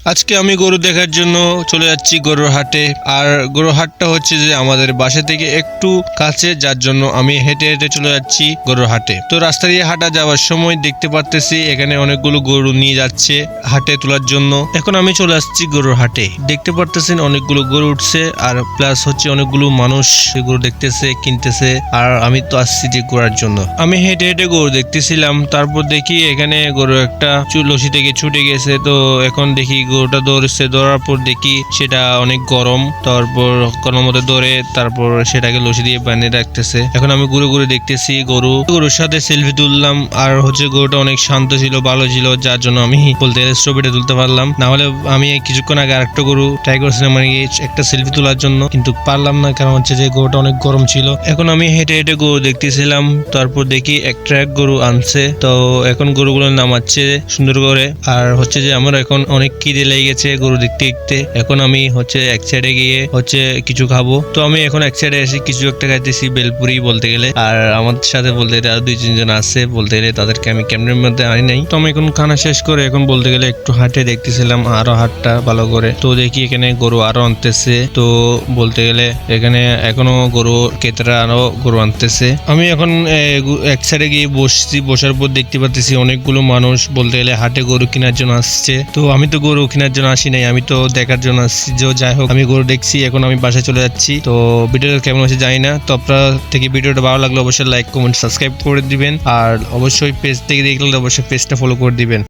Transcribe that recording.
আজকে আমি গরু দেখার জন্য চলে যাচ্ছি গরুর হাটে। আর গরুর হাটটা হচ্ছে যে আমাদের বাসা থেকে একটু কাছে, যার জন্য আমি হেঁটে হেঁটে চলে যাচ্ছি গরুর হাটে। তো রাস্তা দিয়ে হাঁটা যাওয়ার সময় দেখতে পারতেছি এখানে অনেকগুলো গরু নিয়ে যাচ্ছে হাটে তোলার জন্য। এখন আমি চলে আসছি গরুর হাটে। দেখতে পারতেছেন অনেকগুলো গরু উঠছে, আর প্লাস হচ্ছে অনেকগুলো মানুষ গরু দেখতেছে, কিনতেছে। আর আমি তো আসছি যে ঘোরার জন্য। আমি হেঁটে হেঁটে গরু দেখতেছিলাম, তারপর দেখি এখানে গরু একটা লসি থেকে ছুটে গেছে। তো এখন দেখি গরুটা দৌড়ছে, দৌড়ার পর দেখি সেটা অনেক গরম। তারপর কোনো মতে ধরে তারপর সেটাকে লসি দিয়ে বানিয়ে রাখতেছে। এখন আমি ঘুরে ঘুরে দেখতেছি গরুর সাথে সেলফি তুললাম। আর হচ্ছে গরুটা অনেক শান্ত ছিল, ভালো ছিল, যার জন্য আমি বলতে গেলে ছবিটা তুলতে পারলাম। না হলে আমি কিছুক্ষণ আগে আরেকটা গরু ট্রাই করছিলাম মানে একটা সেলফি তোলার জন্য, কিন্তু পারলাম না, কারণ হচ্ছে যে গরুটা অনেক গরম ছিল। এখন আমি হেঁটে হেঁটে গরু দেখতেছিলাম, তারপর দেখি একটা গরু আনছে। তো এখন গরুগুলো নামাচ্ছে সুন্দর করে। আর হচ্ছে যে আমার এখন অনেক খিদে লেগে গেছে গরু দেখতে দেখতে। এখন আমি হচ্ছে এক সাইডে গিয়ে হচ্ছে কিছু খাবো। তো আমি এখন এক সাইডে এসে কিছু একটা খাইতেছি, বেলপুরি বলতে গেলে। আর আমার সাথে বলতে গেলে আরো 2-3 জন আছে, বলতে গেলে তাদেরকে আমি ক্যামেরার মধ্যে আনি নাই। তো আমি এখন খানা শেষ করে এখন বলতে গেলে একটু হাটে দেখতেছিলাম আরো হাটটা ভালো করে। তো দেখি এখানে গরু আরো আনতেছে। তো বলতে গেলে এখানে এখনো গরু ক্রেতারা আরো গরু আনতেছে। আমি এখন এক সাইডে গিয়ে বসছি, বসার পর দেখতে পাচ্ছি অনেকগুলো মানুষ বলতে গেলে হাটে গরু কেনার জন্য আসছে। তো আমি তো গরু কেনার জন্য আসি নাই, আমি তো দেখার জন্য আসছি। যে যাই হোক, আমি গরু দেখছি, এখন আমি বাসায় চলে যাচ্ছি। তো ভিডিওটা কেমন হচ্ছে জানি না। তো আপনার থেকে ভিডিওটা ভালো লাগলে অবশ্যই লাইক, কমেন্ট, সাবস্ক্রাইব করে দিবেন। আর অবশ্যই পেজ থেকে দেখলে অবশ্যই পেজটা ফলো করে দিবেন।